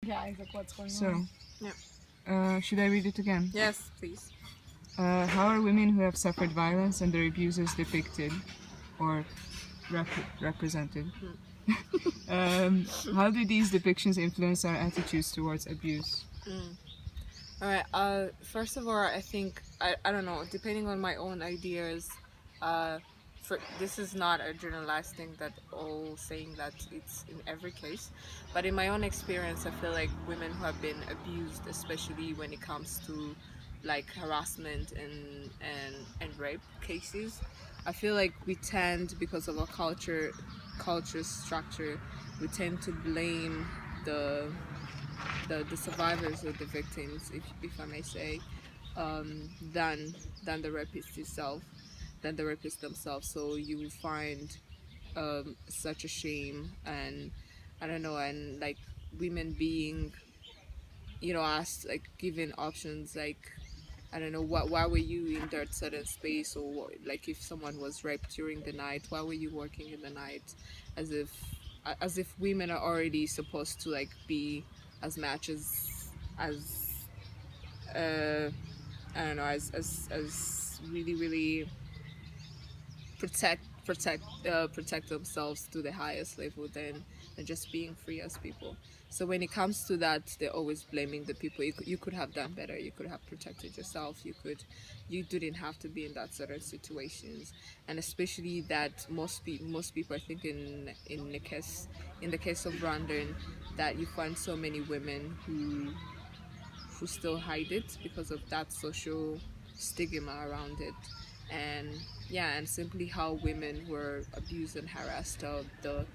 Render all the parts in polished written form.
Yeah, exactly what's going So, on. should I read it again? Yes, please. How are women who have suffered violence and their abusers depicted or represented? How do these depictions influence our attitudes towards abuse? All right. First of all, I think I don't know. Depending on my own ideas, for this is not a generalized thing that all saying that it's in every case, but in my own experience, I feel like women who have been abused, especially when it comes to like harassment and rape cases, I feel like we tend, because of our culture structure, we tend to blame the the survivors or the victims, if I may say, than the rapist itself, than the rapist themselves. So you will find such a shame, and I don't know, and like women being, asked, like given options, like I don't know, why were you in that certain space, or like if someone was raped during the night, why were you working in the night, as if women are already supposed to like be as much as uh I don't know, as really really protect themselves to the highest level than just being free as people. So when it comes to that, they're always blaming the people. You could have done better. You could have protected yourself. You didn't have to be in that certain situations. And especially that most people, I think in the case of Rwanda, that you find so many women who still hide it because of that social stigma around it. And yeah, and simply how women were abused and harassed are the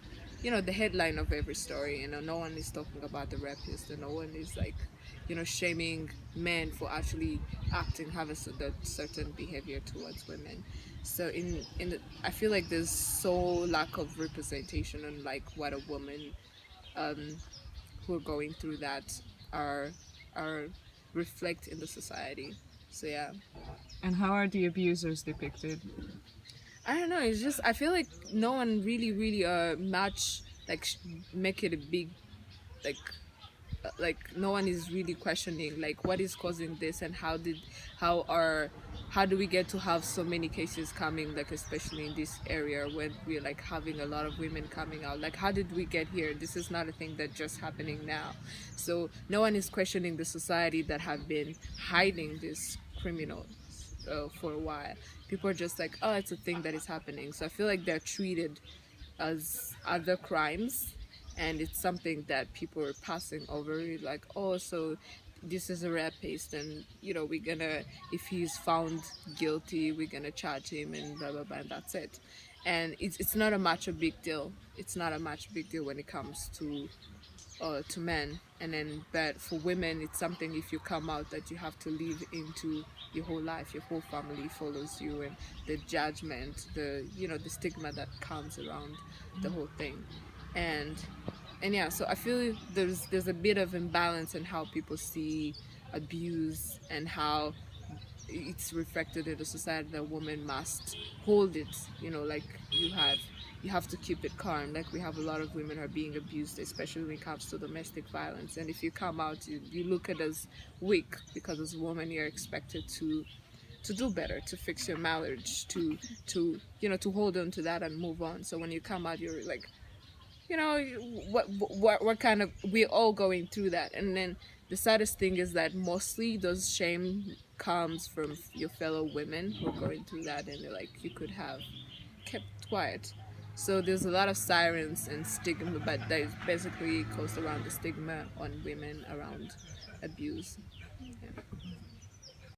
headline of every story. No one is talking about the rapist, and no one is like shaming men for actually acting, have that certain behavior towards women. So I feel like there's so lack of representation on like what a woman who are going through that are are reflect in the society. So yeah, And how are the abusers depicted? I don't know. It's just I feel like no one really much like make it a big like like no one is really questioning like what is causing this, and how are how do we get to have so many cases coming, like especially in this area when we're like having a lot of women coming out, like how did we get here? This is not a thing that just happening now. So no one is questioning the society that have been hiding this criminal for a while. People are just like, oh, it's a thing that is happening. So I feel like they're treated as other crimes, and it's something that people are passing over, like, oh, so this is a rapist, and we're gonna, if he's found guilty, we're gonna charge him and blah blah blah, and that's it. And it's not a much a big deal. It's not a much big deal when it comes to men. And then but for women, it's something, if you come out, that you have to live into your whole life. Your whole family follows you, and the judgment, the stigma that comes around the whole thing. And yeah, so I feel there's a bit of imbalance in how people see abuse, and how it's reflected in the society that women must hold it, like you have to keep it calm. Like we have a lot of women who are being abused, especially when it comes to domestic violence, and if you come out, you look at as weak, because as a woman you're expected to do better, to fix your marriage, to hold on to that and move on. So when you come out, you're like, you know what kind of, we're all going through that. And then the saddest thing is that mostly those shame comes from your fellow women who are going through that, and they're like, you could have kept quiet. So there's a lot of sirens and stigma, but that is basically goes around the stigma on women around abuse. Yeah.